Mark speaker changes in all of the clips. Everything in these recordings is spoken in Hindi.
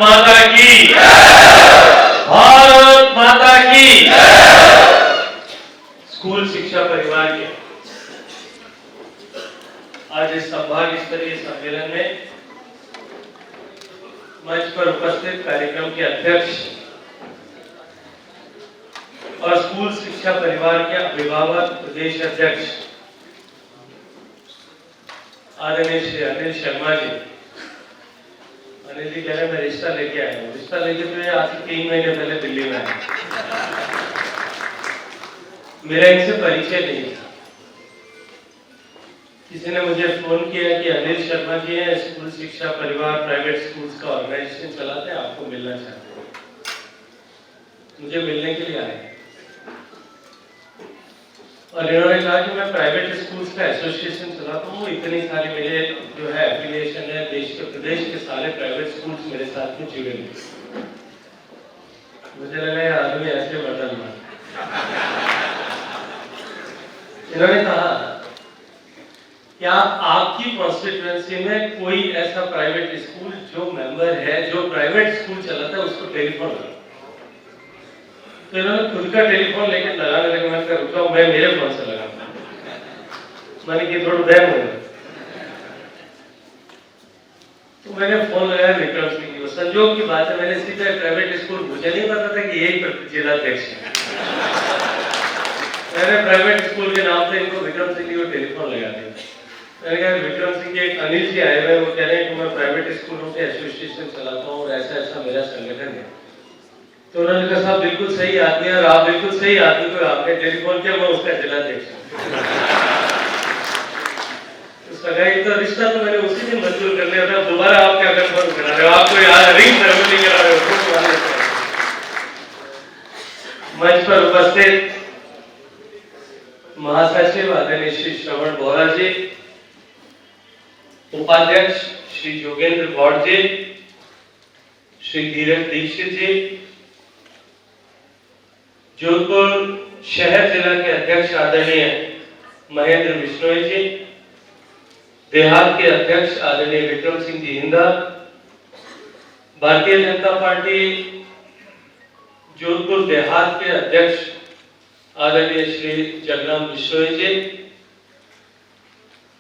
Speaker 1: माता की, भारत माता की। स्कूल शिक्षा परिवार के आज इस संभाग स्तरीय सम्मेलन में मंच पर उपस्थित कार्यक्रम के अध्यक्ष और स्कूल शिक्षा परिवार के अभिभावक प्रदेश अध्यक्ष आदरणीय श्री अनिल शर्मा जी। अनिल जी कह रहे मैं रिश्ता लेके आया हूँ। रिश्ता लेके तो ये आज से 3 महीने पहले दिल्ली में आया। मेरा इनसे परिचय नहीं था। किसी ने मुझे फोन किया कि अनिल शर्मा जी हैं, स्कूल शिक्षा परिवार प्राइवेट स्कूल्स का ऑर्गेनाइजेशन चलाते हैं, आपको मिलना चाहते हैं। मुझे मिलने के लिए आए और इन्होंने कहा कि मैं प्राइवेट स्कूल्स का एसोसिएशन चलाता हूँ, इतनी सारी मेरे जो है एफिलिएशन है, देश के प्रदेश के सारे प्राइवेट स्कूल्स मेरे साथ में जुड़े हुए। मुझे लगा यार आदमी ऐसे बदल रहा। इन्होंने कहा क्या आपकी कॉन्स्टिट्यूएंसी में कोई ऐसा प्राइवेट स्कूल जो मेंबर है, जो प्राइवेट स्कूल चलाता है, उसको टेलीफोन लगाओ। तो इन्होंने खुद का टेलीफोन लेकर लगाने लगे। मैंने कहा रुको मैं मेरे फोन से लगाता हूं। मैंने कि थोड़ा देर हो गया तो मैंने फोन लगाया विक्रम सिंह को। संजोग की बात है मैंने सीधे प्राइवेट स्कूल, मुझे नहीं पता था कि यही जिलाध्यक्ष है। मैंने प्राइवेट स्कूल के नाम से इनको विक्रम सिंह को टेलीफोन लगा दिया। मैंने कहा विक्रम सिंह के एक अनिल जी आए हुए, वो कह रहे हैं कि मैं प्राइवेट स्कूलों के एसोसिएशन चलाता हूँ और ऐसा ऐसा मेरा संगठन है। तो उन्होंने कहा साहब बिल्कुल सही आदमी है और आप बिल्कुल सही आदमी को आपने टेलीफोन किया, मैं उसका जिलाध्यक्ष तो सगाई तो रिश्ता तो मैंने उसी दिन मंजूर कर लिया था। दोबारा आप क्या कंफर्म करा रहे हो? आपको याद रिंग सेरेमनी करा रहे हो? मंच पर उपस्थित महासचिव आदरणीय श्री श्रवण बोहरा जी, उपाध्यक्ष श्री जोगेंद्र गौड़ जी, श्री धीरज दीक्षित जी, जोधपुर शहर जिला के अध्यक्ष आदरणीय महेंद्र बिश्नोई जी, देहात के अध्यक्ष आदरणीय विक्रम सिंह जी हिंदा, भारतीय जनता पार्टी जोधपुर देहात के अध्यक्ष आदरणीय श्री जगराम बिश्नोई जी,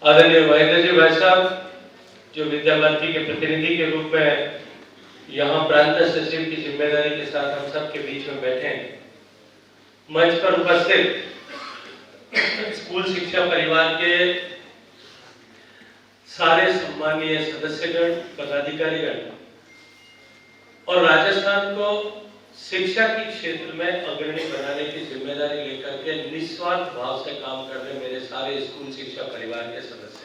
Speaker 1: आदरणीय महेंद्र जी भाई साहब जो विद्या मंत्री के प्रतिनिधि के रूप में यहाँ प्रांत सचिव की जिम्मेदारी के साथ हम सब के बीच में बैठे हैं। मंच पर उपस्थित स्कूल शिक्षा परिवार के सारे सम्मानीय सदस्यगण, पदाधिकारीगण और राजस्थान को शिक्षा के क्षेत्र में अग्रणी बनाने की जिम्मेदारी लेकर के निस्वार्थ भाव से काम कर रहे मेरे सारे स्कूल शिक्षा परिवार के सदस्य।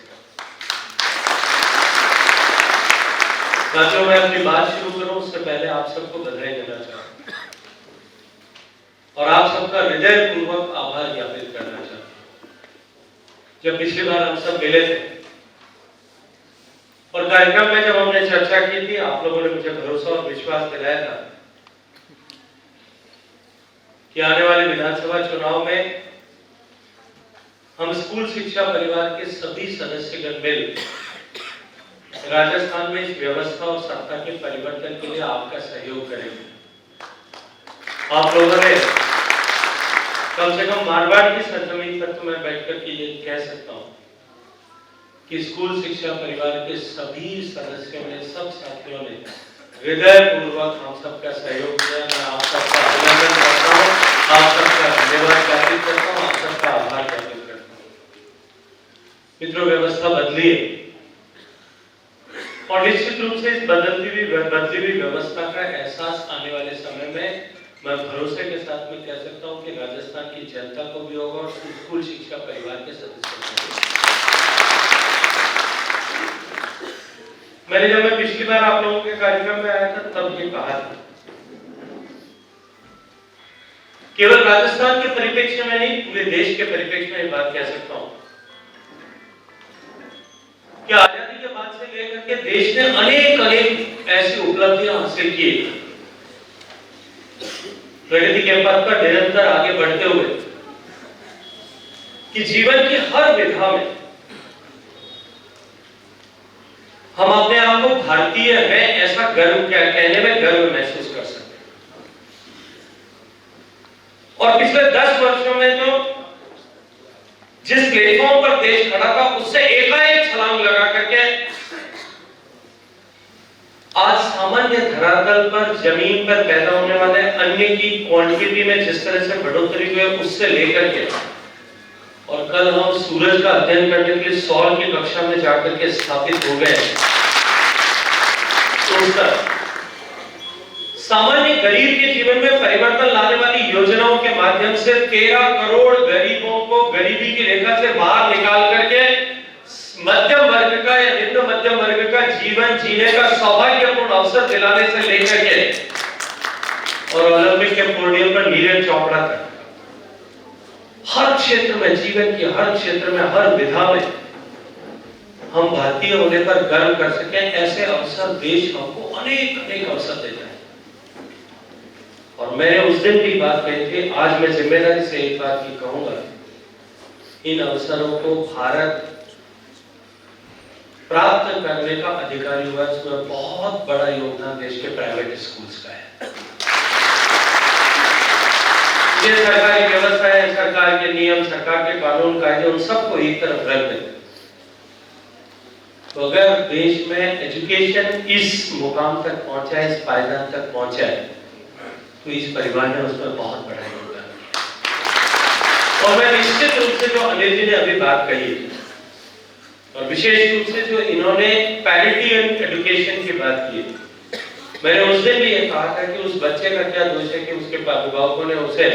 Speaker 1: साथियों मैं अपनी बात शुरू करूं उससे पहले आप सबको बधाई देना चाहता हूं और आप सबका हृदय पूर्वक आभार ज्ञापित करना चाहता हूं। जब पिछली बार हम सब मिले थे और कार्यक्रम में जब हमने चर्चा की थी, आप लोगों ने मुझे भरोसा और विश्वास दिलाया था कि आने वाले विधानसभा चुनाव में हम स्कूल शिक्षा परिवार के सभी सदस्यगण मिल राजस्थान में इस व्यवस्था और सत्ता के परिवर्तन के लिए आपका सहयोग करेंगे। आप लोगों ने कम से कम मारवाड़ की सरजमीन पर तो मैं बैठकर के ये कह सकता हूँ कि स्कूल शिक्षा परिवार के सभी सदस्यों ने, सब साथियों ने हृदय पूर्वक हम सबका सहयोग किया। मैं आप सबका अभिनंदन करता हूँ, आप सबका धन्यवाद ज्ञापित करता हूँ, आप सबका आभार ज्ञापित करता हूँ। मित्रों व्यवस्था बदली है और निश्चित रूप से इस बदलती हुई व्यवस्था का एहसास आने वाले समय में मैं भरोसे के साथ में कह सकता हूं कि राजस्थान की जनता को भी होगा और स्कूल शिक्षा परिवार के सदस्यों को भी। मैंने जब मैं पिछली बार आप लोगों के कार्यक्रम में आया था तब ये कहा था, केवल राजस्थान के परिप्रेक्ष्य में नहीं पूरे देश के परिप्रेक्ष्य में ये बात कह सकता हूं कि आजादी के बाद से लेकर के देश ने अनेक ऐसी उपलब्धियां हासिल की, प्रगति के पथ पर निरंतर आगे बढ़ते हुए कि जीवन की हर विधा में हम अपने आप को भारतीय हैं ऐसा गर्व कहने में गर्व महसूस कर सकते हैं। और पिछले 10 वर्षों में जो जिस प्लेटफॉर्म पर देश खड़ा था उससे एकाएक छलांग लगा करके आज सामान्य धरातल पर जमीन पर पैदा होने वाले अन्य की क्वांटिटी में जिस तरह से बढ़ोतरी हुई है उससे लेकर के और कल हम सूरज का अध्ययन करने के लिए सौर की कक्षा में जाकर के स्थापित हो गए। तो सामान्य गरीब के जीवन में परिवर्तन लाने वाली योजनाओं के माध्यम से 13 करोड़ गरीबों को गरीबी की रेखा से बाहर निकाल करके मध्यम वर्ग का या निम्न मध्यम वर्ग का जीवन जीने का सौभाग्यपूर्ण अवसर दिलाने से लेकर के और ओलंपिक के पोडियम पर नीरज चोपड़ा तक हर क्षेत्र में, जीवन की हर क्षेत्र में, हर विधा में हम भारतीय होने पर गर्व कर सकें, ऐसे अवसर देश हमको अनेक अनेक अवसर देता है। और मैंने उस दिन भी बात कही थी, आज मैं जिम्मेदारी से एक बात ही कहूंगा, इन अवसरों को भारत प्राप्त करने का अधिकारी हुआ, इसमें बहुत बड़ा योगदान देश के प्राइवेट स्कूल्स का है। ये सरकारी व्यवस्था है, सरकार के नियम, सरकार के कानून कायदे, उन सबको एक तरफ रख दें। तो अगर देश में एजुकेशन इस मुकाम तक पहुंचा है, इस पायदान तक पहुंचा है, तो इस परिवार ने उसमें बहुत बड़ा योगदान दिया। और मैं निश्चित रूप से जो अनिल जी ने अभी बात कही और विशेष रूप से जो इन्होंने पैरिटी एंड एजुकेशन की बात की, मैंने उस दिन भी ये कहा था कि उस बच्चे का क्या दोष है कि उसके अभिभावकों ने उसे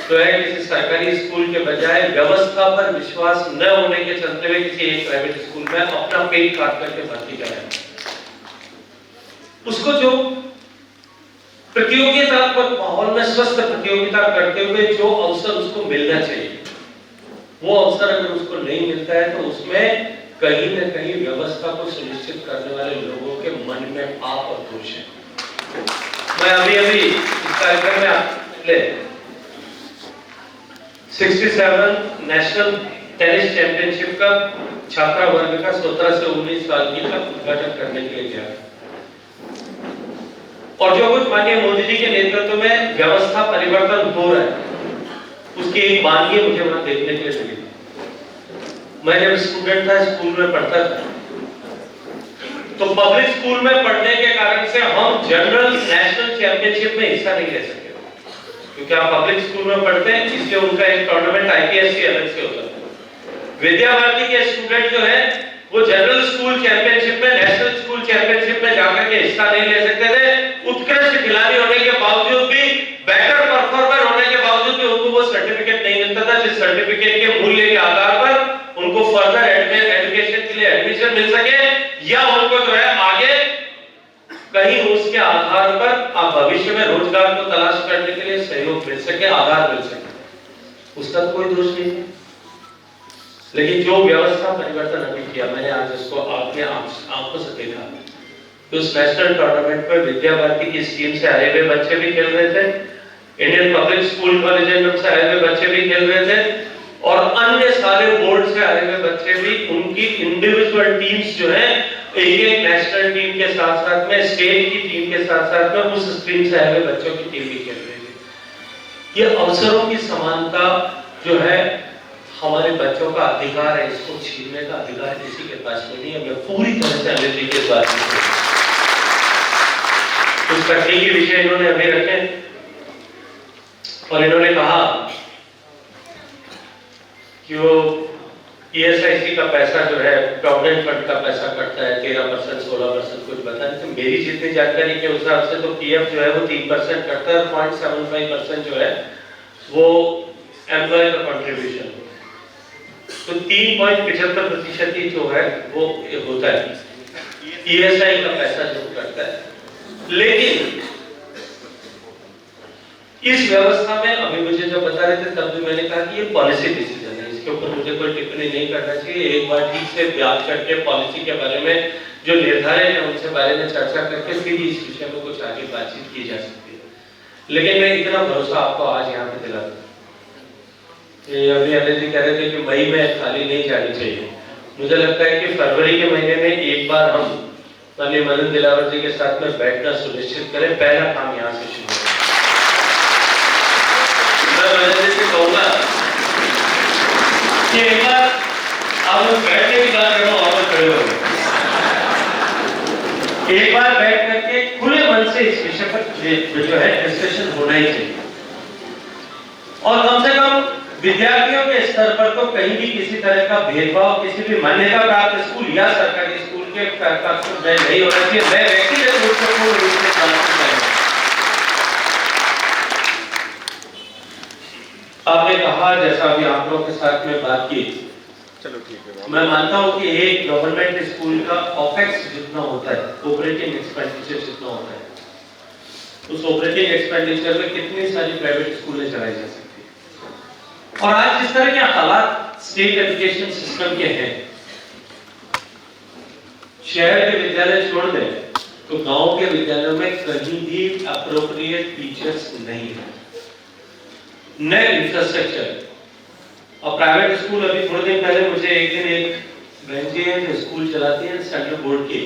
Speaker 1: जो है किसी सरकारी स्कूल के बजाय व्यवस्था पर विश्वास न होने के चलते हुए किसी एक प्राइवेट स्कूल में अपना पेट काट करके भर्ती कराया। उसको जो प्रतियोगितात्मक माहौल में स्वस्थ प्रतियोगिता करते हुए जो अवसर उसको मिलना चाहिए, वो अवसर अगर उसको नहीं मिलता है तो उसमें कहीं न कहीं व्यवस्था को सुनिश्चित करने वाले लोगों के मन में पाप और दोष है। मैं अभी इस कार्यक्रम में 67 नेशनल टेनिस चैंपियनशिप का छात्रा वर्ग का 17 से 19 साल की का उद्घाटन करने के लिए गया और जो कुछ माननीय मोदी जी के नेतृत्व में व्यवस्था परिवर्तन हो रहा है, उसकी एक बानगी मुझे वहां देखने के लिए मिली। मैं जब स्टूडेंट था, स्कूल में पढ़ता था, तो पब्लिक स्कूल में पढ़ने के कारण से हम जनरल नेशनल चैंपियनशिप में हिस्सा नहीं ले सकते, क्योंकि आप पब्लिक स्कूल में पढ़ते हैं, इसलिए उनका एक टूर्नामेंट आईपीएस अलग से होता है। विद्या भारती के स्टूडेंट जो है वो जनरल स्कूल चैंपियनशिप में, नेशनल स्कूल चैंपियनशिप में जाकर के हिस्सा नहीं ले सकते थे। उत्कृष्ट खिलाड़ी होने के बावजूद भी, बेटर परफॉर्मर होने के बावजूद भी उनको वो सर्टिफिकेट नहीं मिलता था, जिस सर्टिफिकेट के मूल्य के आधार पर उनको फर्दर एजुकेशन के लिए एडमिशन मिल सके या उनको जो है आगे कहीं उसके आधार पर आप भविष्य में रोजगार को तलाश करने के लिए सहयोग मिल सके, आधार मिल सके, उसका कोई दोष नहीं है। लेकिन जो व्यवस्था परिवर्तन अभी किया, मैंने आज उसको आपने आंखों से देखा कि उस नेशनल टूर्नामेंट में विद्या भारती की स्कीम से आए हुए बच्चे भी खेल रहे थे, इंडियन पब्लिक स्कूल कॉलेज से आए हुए बच्चे भी खेल रहे थे और अन्य सारे बोर्ड से आए हुए बच्चे भी, उनकी इंडिविजुअल टीम्स जो है एक नेशनल टीम के साथ साथ में स्टेट की टीम के साथ साथ में उस स्ट्रीम से आए हुए बच्चों की टीम भी खेल रही थी। ये अवसरों की समानता जो है हमारे बच्चों का अधिकार है, इसको छीनने का अधिकार किसी के पास नहीं है। मैं पूरी तरह से अनिल जी के बात कुछ तकनीकी विषय इन्होंने अभी रखे और इन्होंने कहा कि वो ईएसआईसी का पैसा जो है प्रोविडेंट फंड का पैसा कटता है 13%, 16% कुछ बताएं। तो मेरी जितनी जानकारी के हिसाब से तो पीएफ जो है वो 3% कटता है, 0.75% जो है वो एम्प्लॉय का कंट्रीब्यूशन, तो 3.75% ही जो है वो होता है ईएसआई का पैसा जो करता है। लेकिन इस व्यवस्था में अभी मुझे जब बता रहे थे तब भी मैंने कहा कि ये पॉलिसी डिसीजन है, इसके ऊपर मुझे कोई टिप्पणी नहीं करना चाहिए। एक बार ठीक से व्याख्या करके पॉलिसी के बारे में जो निर्धारित है उनसे बारे में चर्चा करके फिर इस विषय में कुछ आगे बातचीत की जा सकती है। लेकिन मैं इतना भरोसा आपको आज यहाँ पे दिलाता हूं। अभी अनिल जी कह रहे थे कि मई में खाली नहीं जानी चाहिए। मुझे लगता है कि फरवरी के महीने में एक बार हम माननीय मदन दिलावर जी के साथ में बैठना सुनिश्चित करें। पहला काम यहाँ से शुरू है। मैं मदन जी से कहूंगा कि एक बार आप लोग बैठने की बात करो और खड़े हो गए, एक बार बैठ करके खुले मन से इस विषय पर जो है डिस्कशन होना ही चाहिए। और कम से कम विद्यार्थियों के स्तर पर तो कहीं भी किसी तरह का भेदभाव किसी भी मान्यता प्राप्त स्कूल या सरकारी स्कूल के पक्ष में नहीं होना चाहिए। मैं व्यक्तिगत रूप से पूर्ण रूप से आपने कहा, जैसा अभी आप लोगों के साथ में बात की,
Speaker 2: चलो ठीक है।
Speaker 1: मैं मानता हूं कि एक गवर्नमेंट स्कूल का ऑपेक्स जितना होता है, ऑपरेटिंग एक्सपेंडिचर जितना होता है, उस ऑपरेटिंग एक्सपेंडिचर में कितनी सारी प्राइवेट स्कूलें चलाई जा सकती है। और आज जिस तरह के हालात स्टेट एजुकेशन सिस्टम के हैं, शहर के विद्यालय छोड़ दें तो गांव के विद्यालयों में कहीं भी अप्रोप्रिएट टीचर्स नहीं है, न इंफ्रास्ट्रक्चर। और प्राइवेट स्कूल, अभी थोड़े दिन पहले मुझे एक दिन एक बहन जी है जो स्कूल चलाती है सेंट्रल बोर्ड की,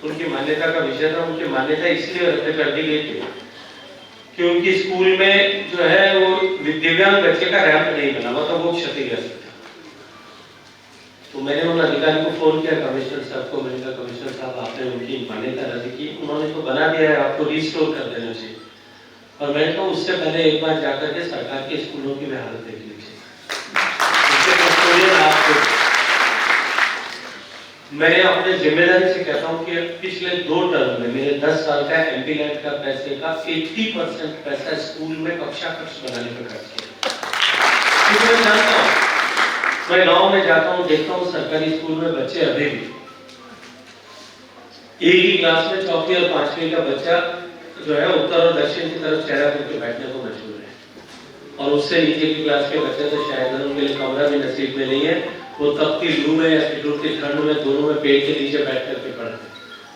Speaker 1: उनकी मान्यता का विषय था। उनकी मान्यता इसलिए रद्द कर दी गई थी कि उनकी स्कूल में जो है वो दिव्यांग बच्चे का रैंप नहीं बना हुआ था, वो क्षतिग्रस्त था। तो मैंने उन अधिकारी को फोन किया, कमिश्नर साहब को। मैंने कहा कमिश्नर साहब आपने उनकी मान्यता रद्द की, उन्होंने तो बना दिया है, आपको रिस्टोर कर देना चाहिए। और मैंने कहा उससे पहले एक बार जाकर के सरकार के स्कूलों की हालत देख लीजिए। मैं अपने जिम्मेदारी से कहता हूं कि पिछले 2 टर्म में मेरे 10 साल का एमपी लैंड का पैसे का 80% पैसा स्कूल में कक्षा कक्ष बनाने पर खर्च किया। मैं जानता हूं, मैं गांव में जाता हूं, देखता हूं सरकारी स्कूल में बच्चे अभी भी एक ही क्लास में 4वीं और 5वीं का बच्चा जो है उत्तर और दक्षिण की तरफ चेहरा करके बैठने को मजबूर है। और उससे नीचे की क्लास के बच्चे तो शायद उनके लिए कमरा भी नसीब में नहीं है, वो तपती लू में या ठिठुरती ठंड में दोनों में पेड़ के नीचे बैठ करके पढ़ते हैं।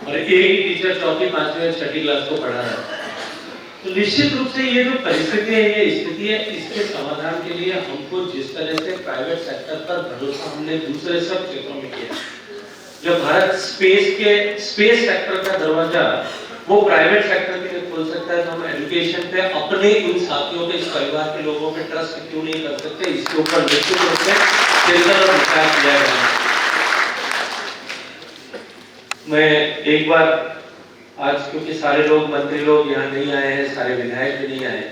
Speaker 1: और एक ही टीचर 4वीं, 5वीं और 6वीं क्लास को पढ़ा रहा है। तो निश्चित रूप से ये जो परिस्थिति है, ये स्थिति है, इसके समाधान के लिए हमको जिस तरह से प्राइवेट सेक्टर पर भरोसा हमने दूसरे सब क्षेत्रों में किया, जो भारत स्पेस सेक्टर का दरवाजा वो प्राइवेट सेक्टर के लिए खोल सकता है, तो हम एजुकेशन पे अपने इन साथियों के, इस परिवार के लोगों पे ट्रस्ट क्यों नहीं कर सकते? इसके ऊपर निश्चित रूप से चिंतन और विचार किया जाए। मैं एक बार आज, क्योंकि सारे लोग मंत्री लोग यहाँ नहीं आए हैं, सारे विधायक भी नहीं आए,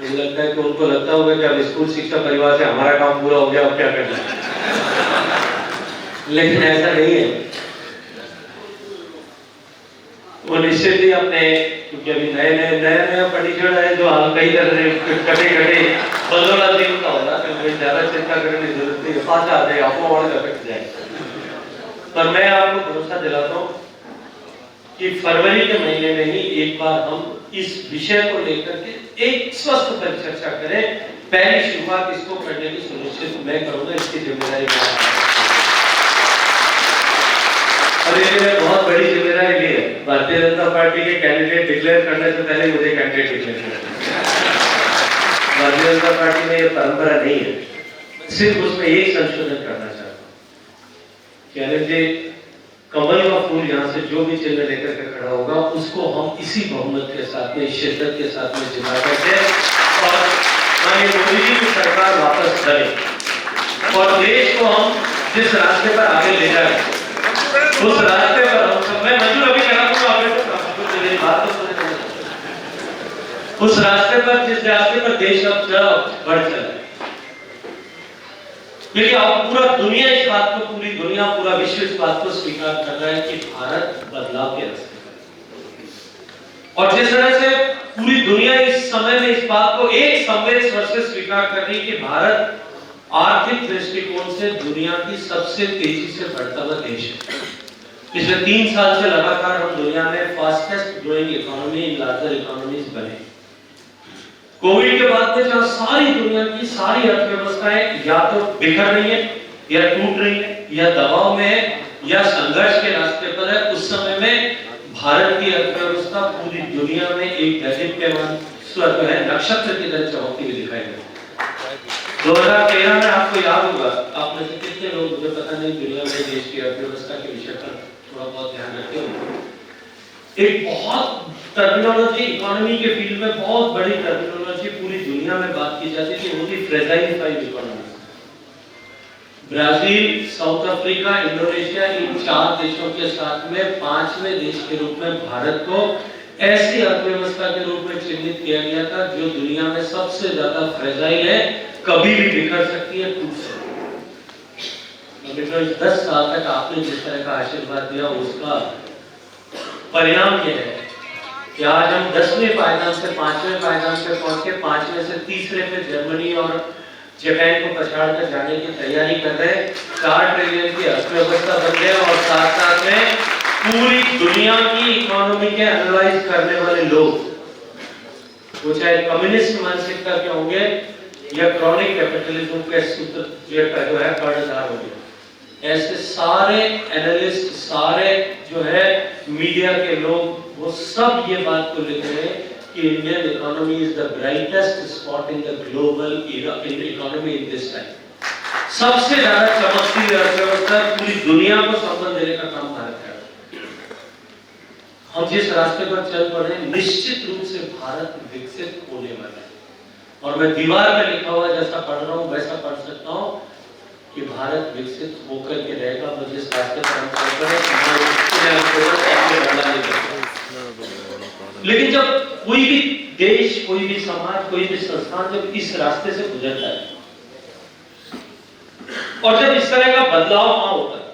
Speaker 1: मुझे लगता है कि उनको लगता होगा कि अब स्कूल शिक्षा परिवार से हमारा काम पूरा हो गया, अब क्या करना है। लेकिन ऐसा नहीं है। वो निश्चित ही अपने, क्योंकि अभी नया फर्नीचर है जो कई तरह से कटे बदौलत दिन का होगा, तो मुझे ज्यादा चिंता करने की जरूरत नहीं है, पास आ जाए, आपको और कट जाए। पर मैं आपको भरोसा दिलाता हूँ कि फरवरी के महीने में ही एक बार हम इस विषय को लेकर के एक स्वस्थ परिचर्चा करें। पहली शुरुआत इसको करने की सुनिश्चित मैं करूंगा, इसकी जिम्मेदारी और ये मैंने बहुत बड़ी जिम्मेदारी ली है। भारतीय जनता पार्टी के कैंडिडेट डिक्लेयर करने से पहले मुझे कैंडिडेट डिक्लेयर करना। भारतीय जनता पार्टी में ये परंपरा नहीं है। सिर्फ उसमें एक संशोधन करना चाहता हूँ कि अनिल जी, कमल का फूल यहाँ से जो भी चिन्ह लेकर के खड़ा होगा, उसको हम इसी बहुमत के साथ में, शिद्दत के साथ में जिता करके और माननीय मोदी जी की सरकार वापस करें और देश को हम जिस रास्ते पर आगे ले जाए, उस रास्ते पर हम सब, मैं मंजूर अभी करा दूंगा, मेरी बात तो सुने, उस रास्ते पर, जिस रास्ते पर देश अब बढ़ चला। क्योंकि अब पूरा दुनिया इस बात को, पूरी दुनिया, पूरा विश्व इस बात को स्वीकार कर रहा है कि भारत बदलाव के रास्ते पर। और जिस तरह से पूरी दुनिया इस समय में इस बात को एक संवेद स्वर से स्वीकार कर रही है कि भारत आर्थिक दृष्टिकोण से दुनिया की सबसे तेजी से बढ़ता हुआ देश है। पिछले 3 साल से लगातार हम दुनिया में fastest growing economy in larger economies बने। कोविड के बाद में जहां सारी दुनिया की सारी अर्थव्यवस्थाएं या तो बिखर रही है, या टूट रही है, या दबाव में है, या संघर्ष के रास्ते पर है, उस समय में भारत की अर्थव्यवस्था पूरी दुनिया में एक दैदीप्यमान स्वर है, नक्षत्र की तरह चमकती हुई दिखाई देती है। 2013 में आपको याद होगा, आप में से कितने लोग, मुझे पता नहीं, दुनिया में देश की अर्थव्यवस्था के विषय पर थोड़ा बहुत ध्यान रखते होंगे। एक बहुत टर्मिनोलॉजी इकोनॉमी के फील्ड में बहुत बड़ी टर्मिनोलॉजी पूरी दुनिया में बात की जाती थी, वो थी fragile five economy. Brazil, South Africa, Indonesia, इन 4 देशों के साथ में 5वें देश के रूप में भारत को ऐसी अर्थव्यवस्था के रूप में चिन्हित किया गया था जो दुनिया में सबसे ज्यादा फ्रेजाइल है, कभी भी बिखर सकती है, टूट सकती है। तो 10 साल तक आपने जिस तरह का आशीर्वाद दिया, उसका परिणाम यह है कि आज हम 10वें पायदान से 5वें पायदान पे पहुंच के 5वें से 3रे पे जर्मनी और जापान को पछाड़ कर जाने की तैयारी कर रहे हैं। 4 ट्रिलियन की अर्थव्यवस्था बन गए और साथ साथ में पूरी दुनिया की इकोनॉमी के एनालाइज करने वाले लोग, वो चाहे कम्युनिस्ट मानसिकता के होंगे या क्रॉनिक कैपिटलिज्म के सूत्र जो है कर्णधार होंगे, ऐसे सारे एनालिस्ट, सारे जो है मीडिया के लोग, वो सब ये बात को लिख रहे हैं कि Indian economy is the brightest spot in the global economy in this time. सबसे ज्यादा चमकती अर्थव्यवस्था, पूरी दुनिया को संबंध देने का काम भारत है। हम जिस रास्ते पर चल पड़े, निश्चित रूप से भारत विकसित होने वाला है। और मैं दीवार पर लिखा हुआ जैसा पढ़ रहा हूँ वैसा पढ़ सकता हूँ कि भारत विकसित होकर के रहेगा। मैं जिस रास्ते पर हम चल पड़े, लेकिन जब कोई भी देश, कोई भी समाज, कोई भी संस्थान जब इस रास्ते से गुजरता है और जब इस तरह का बदलाव वहां होता है,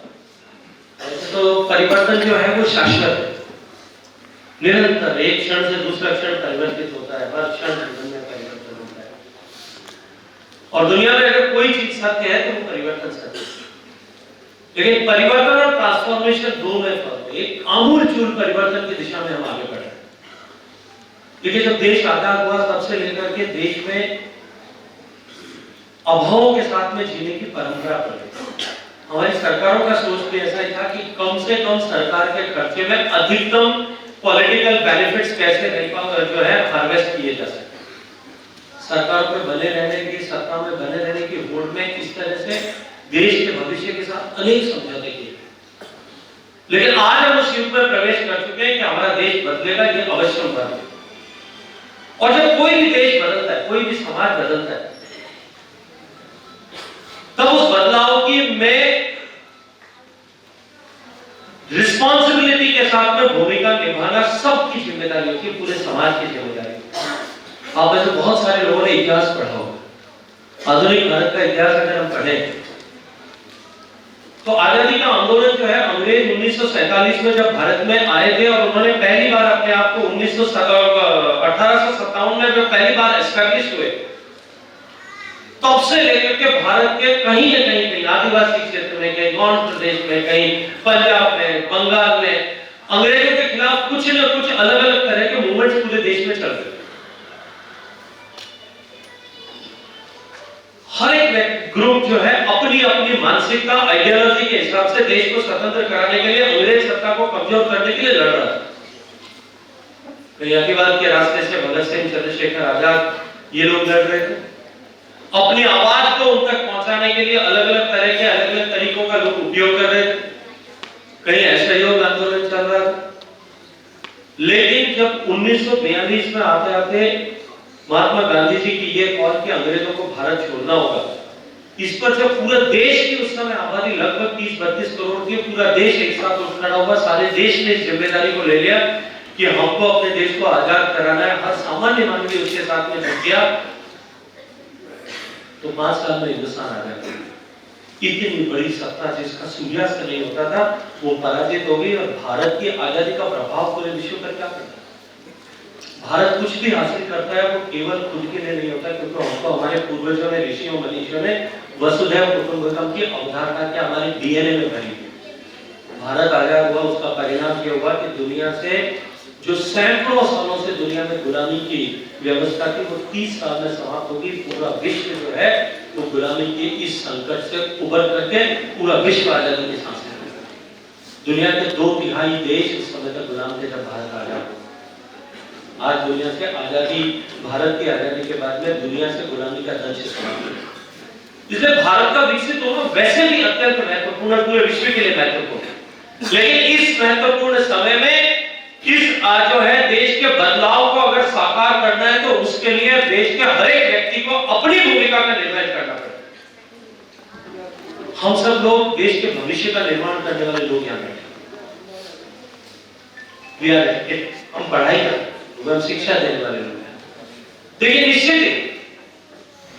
Speaker 1: तो परिवर्तन जो है वो शाश्वत है, निरंतर, एक क्षण से दूसरा क्षण परिवर्तित होता है, हर क्षण जीवन में परिवर्तन होता है। और दुनिया में अगर कोई चीज सत्य है तो वो परिवर्तन सत्य है। लेकिन परिवर्तन और ट्रांसफॉर्मेशन दो में फर्क है। एक आमूलचूल परिवर्तन की दिशा में हम आगे बढ़ रहे हैं। देखिए, जब देश आजाद हुआ तब से लेकर के देश में अभावों के साथ में जीने की परंपरा पड़ गई। हमारी सरकारों का सोच भी ऐसा ही था कि कम से कम सरकार के खर्चे में अधिकतम पॉलिटिकल बेनिफिट्स कैसे जो है हार्वेस्ट किए जा सके। सरकार पे बने रहने की, सत्ता में बने रहने की होड़ में इस तरह से देश के भविष्य के साथ अनेक समझौते किए। लेकिन आज हम उस युग में प्रवेश कर चुके हैं कि हमारा देश बदलेगा, ये अवश्य बात है। और जब कोई भी देश बदलता है, कोई भी समाज बदलता है, तब उस बदलाव की में रिस्पॉन्सिबिलिटी के साथ में भूमिका निभाना सबकी जिम्मेदारी होती है, पूरे समाज की जिम्मेदारी। आप में से बहुत सारे लोगों ने इतिहास पढ़ा होगा। आधुनिक भारत का इतिहास अगर हम पढ़ें तो आजादी का आंदोलन जो है, अंग्रेज 1947 में जब भारत में आए थे और उन्होंने पहली बार अपने आप को 1857 में जब पहली बार एस्टैब्लिश हुए, तब से लेकर के भारत के कहीं न कहीं आदिवासी क्षेत्र में, कहीं गौड़ प्रदेश में, कहीं पंजाब में, बंगाल में अंग्रेजों के खिलाफ कुछ न कुछ अलग अलग तरह के मूवमेंट्स पूरे देश में चल रहे थे। हर एक ग्रुप जो है अपनी अपनी मानसिकता, आइडियोलॉजी के हिसाब से देश को स्वतंत्र कराने के लिए, अंग्रेज सत्ता को कमजोर करने के लिए लड़ रहा था। कहीं अतिवाद के रास्ते से भगत सिंह, चंद्रशेखर आजाद, ये लोग लड़ रहे थे। अपनी आवाज को उन तक पहुंचाने के लिए अलग अलग तरह के, अलग अलग तरीकों का लोग उपयोग कर रहे थे। कहीं असहयोग आंदोलन चल रहा था। लेकिन जब 1942 में आते आते महात्मा गांधी जी की ये कॉल कि अंग्रेजों को भारत छोड़ना होगा, इस पर जब पूरा देश की उस समय आबादी लगभग 30-32 करोड़ थी, पूरा देश एक साथ उठ खड़ा हुआ। सारे देश ने इस जिम्मेदारी को ले लिया कि हमको अपने देश को आजाद कराना है। हर सामान्य मानवी उसके साथ में जुट गया। तो 5 साल में हिंदुस्तान आ गया। इतनी बड़ी सत्ता जिसका सूर्यास्त नहीं होता था, वो पराजित हो गई। और भारत की आजादी का प्रभाव पूरे विश्व पर क्या पड़ता है? भारत कुछ भी हासिल करता है वो केवल खुद के लिए नहीं होता, क्योंकि हमको हमारे पूर्वजों ने, ऋषियों मनीषियों ने वसुधैव कुटुंबकम की अवधारणा के हमारे डीएनए में भरी है। भारत आजाद हुआ, उसका परिणाम ये हुआ कि दुनिया से जो सैकड़ों सालों से दुनिया में गुलामी की व्यवस्था थी, वो 30 साल में समाप्त होगी। पूरा विश्व जो है वो गुलामी के इस संकट से उबर करके पूरा विश्व आजादी की सांसें लेगा। दुनिया के 2/3 देश उस समय तक गुलाम थे जब भारत आजाद हुआ। आज दुनिया से आजादी, भारत की आजादी के बाद में दुनिया से गुलामी का दंश समाप्त हुआ। इसलिए भारत का विकसित होना वैसे भी अत्यंत महत्वपूर्ण, पूरे विश्व के लिए महत्वपूर्ण है। लेकिन इस महत्वपूर्ण समय में इस जो है देश के बदलाव को अगर साकार करना है तो उसके लिए देश के हर एक व्यक्ति को अपनी भूमिका का निर्वहन करना पड़ेगा। हम सब लोग देश के भविष्य का निर्माण करने वाले लोग यहाँ बैठे, हम पढ़ाई कर, हम शिक्षा देने वाले लोग हैं। देखिए निश्चित ही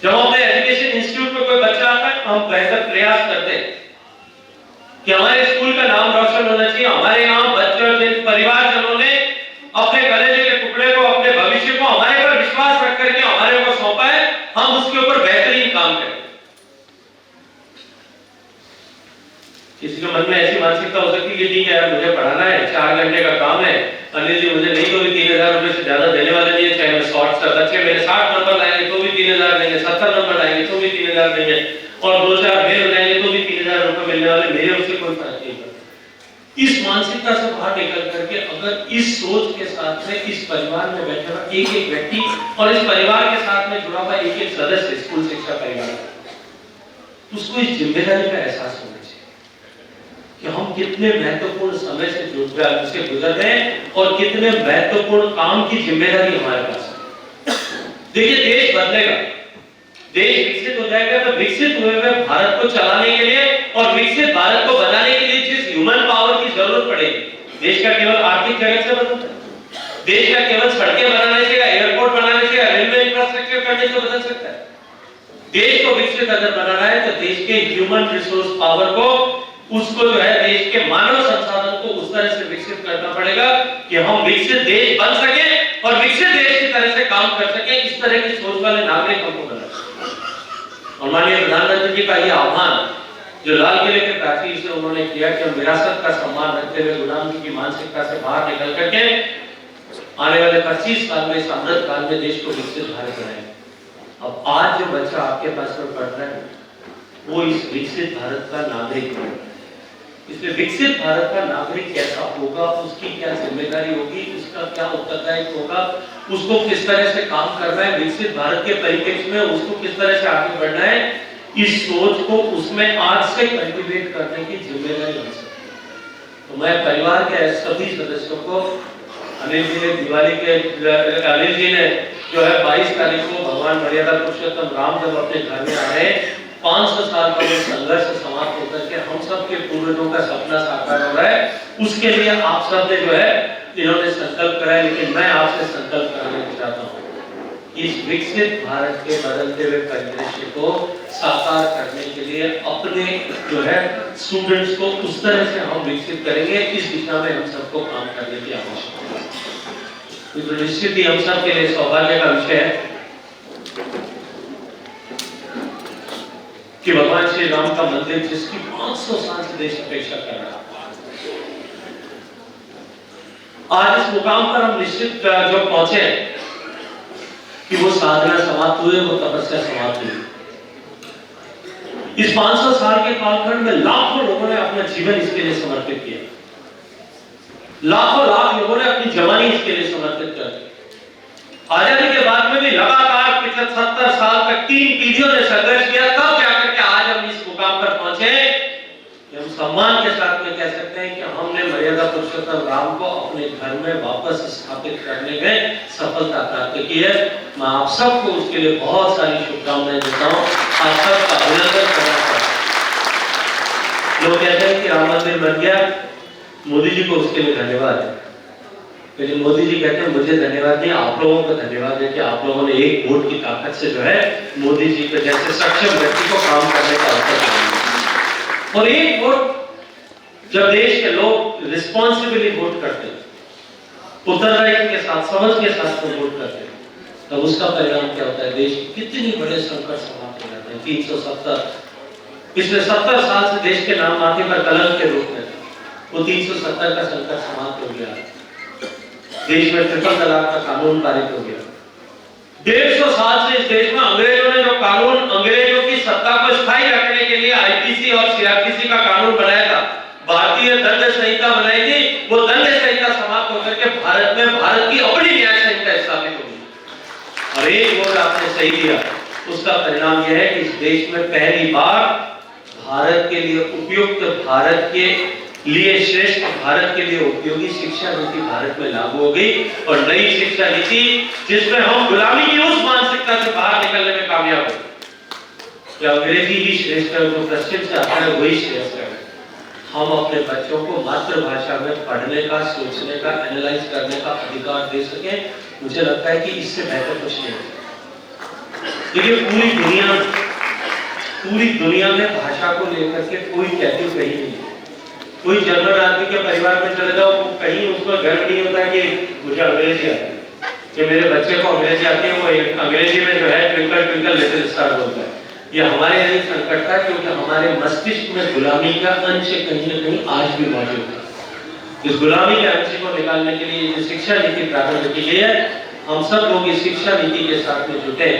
Speaker 1: जब अपने एजुकेशन इंस्टीट्यूट में कोई बच्चा आता है, हम बेहतर प्रयास करते हैं कि हमारे स्कूल का नाम रोशन होना चाहिए। हमारे यहाँ बच्चों जिन परिवारजनों ने अपने कलेजे के टुकड़े को, अपने भविष्य को हमारे पर विश्वास रख करके हमारे को सौंपा है, हम उसके ऊपर बेहतरीन काम करें। किसी के मन में ऐसी मानसिकता हो सकती है कि ठीक है यार मुझे पढ़ाना है, 4 घंटे का काम है, अनिल जी मुझे नहीं तो भी 3000 रुपए से ज्यादा देने वाले नहीं है, चाहे मैं 100 बच्चे मेरे 60 नंबर लाएंगे तो भी 3000 देंगे, 70 नंबर लाएंगे तो भी 3000 देंगे, और 2-4 फेल हो जाएंगे तो भी 3000 रुपए मिलने वाले, मेरे उससे कोई फर्क नहीं पड़ता। इस मानसिकता से बाहर निकल करके अगर इस सोच के साथ में इस परिवार में बैठे हुआ एक एक व्यक्ति और इस परिवार के साथ में जुड़ा हुआ एक एक सदस्य स्कूल शिक्षा परिवार, उसको इस जिम्मेदारी का एहसास होना चाहिए कि हम कितने महत्वपूर्ण समय से गुजर रहे हैं और कितने महत्वपूर्ण काम की जिम्मेदारी हमारे पास है। देखिए देश बदलेगा, देश विकसित हो जाएगा तो विकसित हुए हुए भारत को चलाने के लिए और विकसित भारत को बनाने के लिए जिस ह्यूमन पावर की जरूरत पड़ेगी, देश का केवल आर्थिक जगत से बदल सकता है, देश का केवल सड़कें बनाने से या एयरपोर्ट बनाने से या रेलवे इंफ्रास्ट्रक्चर करने से बदल सकता है। देश को विकसित अगर बनाना है तो देश के ह्यूमन रिसोर्स पावर को, उसको जो है देश के मानव संसाधन को उस तरह से विकसित करना पड़ेगा कि हम विकसित देश बन सके और विकसित देश की तरह से काम कर सके। इस तरह की सोच वाले नागरिक हमको बनाना। और माननीय प्रधानमंत्री जी का ये आह्वान जो लाल किले के प्राचीर से उन्होंने किया कि हम विरासत का सम्मान रखते हुए गुलामी की मानसिकता से बाहर निकल करके आने वाले 25 साल में, इस अमृत काल में देश को विकसित भारत बनाएंगे। अब आज जो बच्चा आपके पास में पढ़ रहा है वो इस विकसित भारत का नागरिक है। इसलिए विकसित भारत का नागरिक कैसा होगा, उसकी क्या जिम्मेदारी होगी, उसका क्या उत्तरदायित्व होगा, उसको किस तरह से काम करना है, विकसित भारत के परिप्रेक्ष्य में उसको किस तरह से आगे बढ़ना है, इस सोच को उसमें आज से कल्टीवेट करने की जिम्मेदारी हो सकती है। तो मैं परिवार के सभी सदस्यों को, अनिल जी ने दिवाली के, अनिल जी ने जो है 22 तारीख को भगवान मर्यादा पुरुषोत्तम राम जब अपने घर में आए, 500 साल का वो संघर्ष समाप्त होकर के हम सब के पूर्वजों का सपना साकार हो रहा है, उसके लिए आप सब ने जो है इन्होंने संकल्प करा है। लेकिन मैं आपसे संकल्प करना चाहता हूँ, इस विकसित भारत के बदलते हुए परिदृश्य को साकार करने के लिए अपने जो है स्टूडेंट्स को उस तरह से हम विकसित करेंगे, इस दिशा में हम सबको काम करने की आवश्यकता है। तो निश्चित ही हम सब के लिए सौभाग्य का विषय है कि भगवान श्री राम का मंदिर जिसकी 500 साल से देश अपेक्षा कर रहा है, आज इस मुकाम पर हम निश्चित जो पहुंचे कि वो साधना समाप्त हुए, वो तपस्या समाप्त हुई। इस 500 साल के कालखंड में लाखों लोगों ने अपना जीवन इसके लिए समर्पित किया, लाखों लाख लोगों ने अपनी जवानी इसके लिए समर्पित कर दी। आजादी के बाद में भी लगातार 70 साल तक 3 पीढ़ियों ने संघर्ष किया, तब जाकर के आज हम इस मुकाम पर पहुंचे कि हम सम्मान के साथ में कह सकते हैं कि हमने मर्यादा पुरुषोत्तम राम को अपने घर में वापस स्थापित करने में सफलता प्राप्त की है। मैं आप सबको उसके लिए बहुत सारी शुभकामनाएं देता हूँ, आप सबका अभिनंदन करना चाहता हूँ। लोग कहते हैं कि राम मंदिर बन गया, मोदी जी को उसके लिए धन्यवाद है, लेकिन मोदी जी कहते हैं मुझे धन्यवाद नहीं, आप लोगों को धन्यवाद है कि आप लोगों ने एक वोट की ताकत से जो है मोदी जी के जैसे सक्षम व्यक्ति को काम करने का अवसर दिया। और एक वोट जब देश के लोग रिस्पॉन्सिबली वोट करते हैं, उत्तरदायित्व के साथ, समझ के साथ वोट करते हैं, तब उसका परिणाम क्या होता है, देश कितने बड़े संकट समाप्त हो जाते हैं। 370 पिछले 70 साल से देश के नाम माथे पर कलंक के रूप में वो 370 का संकट समाप्त हो गया। देश में ट्रिपल तलाक का कानून पारित हो गया। 150 साल से इस देश में अंग्रेजों ने जो कानून, अंग्रेजों की सत्ता को स्थायी रखने के लिए आईपीसी और सीआरपीसी का कानून बनाया था, भारतीय दंड संहिता बनाई थी, वो दंड संहिता समाप्त होकर के भारत में भारत की अपनी न्याय संहिता स्थापित होगी। और एक वोट आपने सही दिया, उस उसका परिणाम यह है कि इस देश में पहली बार भारत के लिए उपयुक्त, भारत के लिए श्रेष्ठ, भारत के लिए उपयोगी शिक्षा नीति भारत में लागू हो गई। और नई शिक्षा नीति जिसमें हम गुलामी की उस मानसिकता से बाहर निकलने में कामयाब हो कि अंग्रेजी ही श्रेष्ठ है, जो पश्चिम से आता है वही श्रेष्ठ है। हम अपने बच्चों को मातृभाषा में पढ़ने का, सोचने का, एनालाइज करने का अधिकार दे सके, मुझे लगता है कि इससे बेहतर कुछ नहीं है। देखिए पूरी दुनिया में भाषा को लेकर के कोई कहती कहीं नहीं है। कोई जर्मन आदमी के परिवार में चले जाओ, कहीं उसको गर्व नहीं होता कि मुझे अंग्रेजी आती है, कि मेरे बच्चे को अंग्रेजी आती है। वो अंग्रेजी में जो है ट्विंकल ट्विंकल लिटिल स्टार बोलता है। ये हमारे लिए संकट था, क्योंकि हमारे मस्तिष्क में गुलामी का अंश कहीं न कहीं आज भी मौजूद है। इस गुलामी के अंश को निकालने के लिए जो शिक्षा नीति प्रारंभ की गई है, हम सब लोग इस शिक्षा नीति के साथ में जुटे।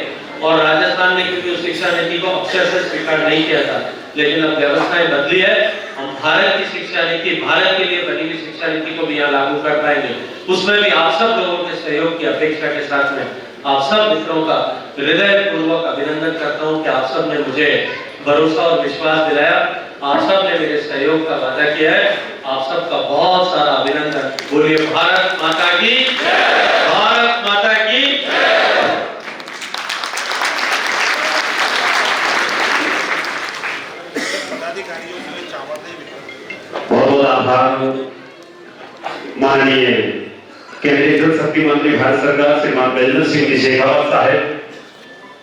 Speaker 1: और राजस्थान में क्योंकि उस शिक्षा नीति को अक्षर से स्वीकार नहीं किया था, लेकिन अब व्यवस्थाएं बदली है, हम भारत की शिक्षा नीति, भारत के लिए बनी हुई शिक्षा नीति को भी यहाँ लागू कर पाएंगे। उसमें भी आप सब लोगों के सहयोग की अपेक्षा के साथ में आप सब मित्रों का हृदयपूर्वक अभिनंदन करता हूं कि आप सब ने मुझे भरोसा और विश्वास दिलाया, आप सब ने मेरे सहयोग का वादा किया है। आप सबका बहुत सारा अभिनंदन। बोलिए भारत माता की जय, भारत माता की
Speaker 3: बहुत बहुत आभार माननीय केंद्रीय जल शक्ति मंत्री भारत सरकार श्रीमान गजेंद्र सिंह जी शेखावत साहब,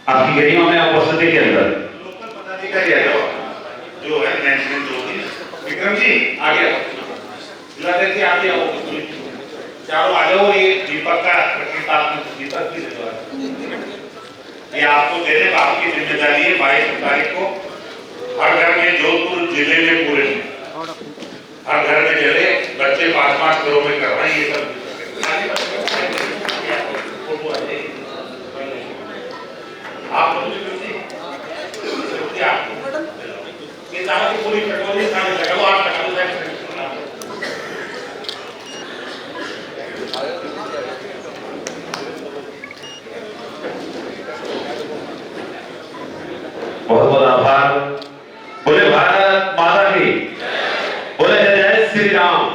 Speaker 3: आपकी गरिमा में उपस्थिति के अंदर
Speaker 4: लोकल पदाधिकारी जो है नेशनल जो विक्रम जी आगे आओ, जिलाध्यक्ष जी आगे आओ, चारों आ जाओ। ये दीपक का प्रतीकात्मक दीपक की जरूरत, ये आपको देने का आपकी जिम्मेदारी है। 22 तारीख को हर घर में, जोधपुर जिले में पूरे में हर घर में जले, बच्चे 5-5 घरों में करवाएं ये सब। आप ये सारी पूरी कटोरी सारी जगह आप
Speaker 3: बहुत बहुत आभार। बोले भारत माता की, बोले जय श्री राम।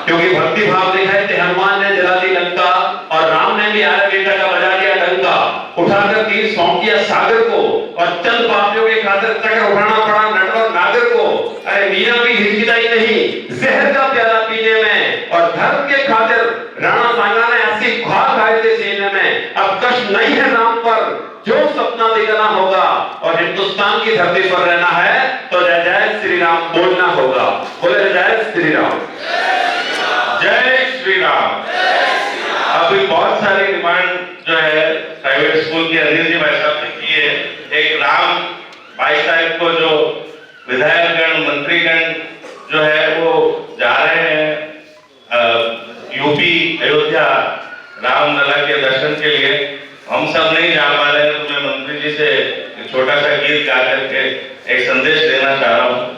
Speaker 3: क्योंकि भक्ति भाव दिखाए थे, हनुमान ने जला दी लंका और राम ने भी आया बेटा का बजा दिया डंका। उठाकर तीर सौंप दिया सागर को और चंद पापियों के खातिर चक्र उठाना पड़ा नटवर नागर को। अरे मीरा भी हिचकिचाई नहीं जहर का प्याला पीने में, और धर्म के खातिर राणा सांगा ने ऐसी खाक खाए थे सीने में। अब कष्ट नहीं है राम पर, जो सपना दिखना होगा, और हिंदुस्तान की धरती पर रहना है तो जय जय श्री राम बोलना होगा। बोले जय श्री राम, जय श्री राम। अभी बहुत सारी डिमांड जो है प्राइवेट स्कूल के अनिल जी भाई साहब ने की है। एक राम भाई साहब को जो विधायकगण मंत्रीगण जो है वो जा रहे हैं यूपी अयोध्या रामलला के दर्शन के लिए। हम सब नहीं जा पा रहे, तो मैं मंत्री जी से एक छोटा सा गीत गा करके एक संदेश देना चाह रहा हूँ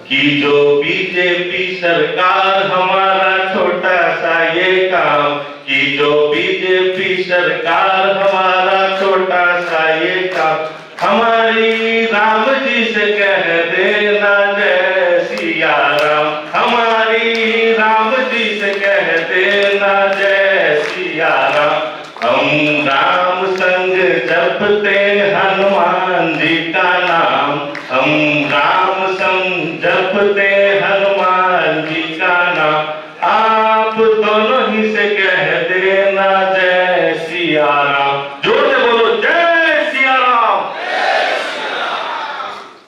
Speaker 3: कि जो बीजेपी सरकार हमारा छोटा सा ये काम, कि जो बीजेपी सरकार हमारा छोटा सा ये काम, हमारी राम जी से कह देना जय सिया राम, हमारी राम जी से कह देना जय सिया राम। हम राम संग जपते हनुमान जी का नाम, हम राम संग जपते हनुमान जी का नाम, आप दोनों ही से कह देना जय सिया राम। जोर से बोलो जय सिया राम।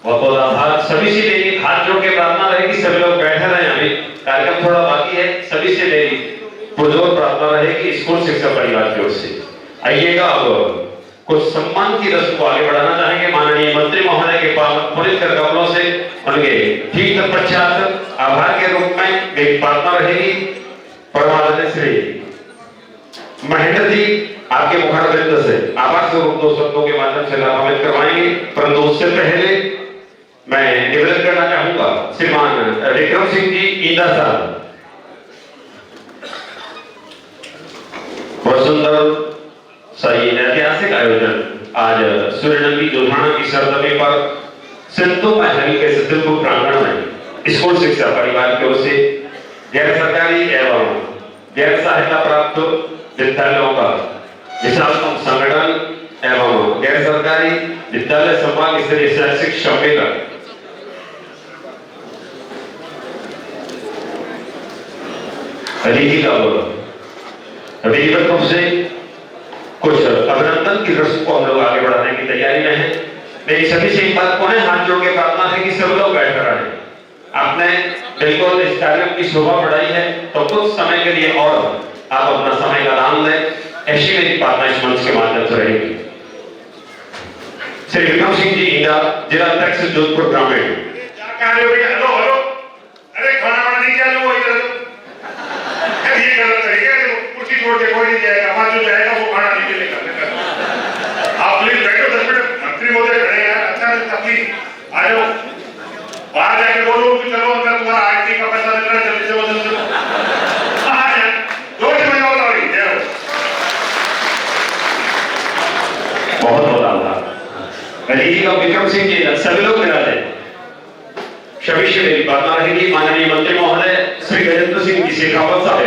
Speaker 3: बहुत बहुत आभार। सभी से मेरी हाथ जोड़ के प्रार्थना रहेगी, सभी लोग बैठे रहे। अभी कार्यक्रम थोड़ा बाकी है, सभी से मेरी पुरजोर प्रार्थना रहेगी स्कूल शिक्षा परिवार की ओर से। आइएगा, अब कुछ सम्मान की रस्म को आगे बढ़ाना चाहेंगे माननीय मंत्री महोदय के पास पुलिस कर कपड़ों से उनके ठीक तत्पश्चात आभार के रूप में एक प्रार्थना रहेगी। परमादरणीय श्री महेंद्र जी आपके मुखारबिंद से आभार स्वरूप 2 शब्दों के माध्यम से लाभान्वित करवाएंगे, परंतु उससे पहले मैं निवेदन करना चाहूंगा श्रीमान विक्रम सिंह जी ईंदा साहब। बहुत सुंदर सही ऐतिहासिक आयोजन आज सूर्यनंदी जोधाना की सरजमी पर संतों महल के सदरपुर प्रांगण में स्कूल शिक्षा परिवार की ओर से गैर सरकारी एवं गैर सहायता प्राप्त विद्यालयों का विशालतम संगठन एवं गैर सरकारी विद्यालय संभाग स्तरीय शैक्षिक सम्मेलन रीति का बोलो रीति रूप से कुछ अभिनंदन की रस्म को हम लोग आगे बढ़ाने की तैयारी में हैं। मेरी सभी से एक बात को है, हाथ जोड़ के प्रार्थना है कि सब लोग बैठ कर आए। आपने बिल्कुल इस कार्यक्रम की शोभा बढ़ाई है, तो कुछ समय के लिए और आप अपना समय का दान दें। ऐसी मेरी प्रार्थना इस मंच के माध्यम से रहेगी। श्री विक्रम सिंह जी इंदा, जिला अध्यक्ष जोधपुर ग्रामीण।
Speaker 4: हेलो हेलो, अरे खाना वाना नहीं चालू हुआ इधर, ये गलत तरीका है। कुर्सी छोड़ के कोई नहीं जाएगा, वहां जो जाएगा वो खाना नहीं मिलेगा। आप प्लीज बैठो, 10 मिनट मंत्री महोदय खड़े हैं। अच्छा प्लीज आ जाओ, बाहर जाके बोलो कि चलो अंदर तुम्हारा आरती का पैसा मिल रहा है, जल्दी से वो जल्दी से हाँ यार 2 मिनट में बताओ।
Speaker 3: बहुत बहुत आभार। अली जी का विक्रम सिंह जी सभी लोग मिला दें। सभी से मेरी प्रार्थना रहेगी, माननीय मंत्री महोदय श्री गजेंद्र सिंह जी शेखावत साहब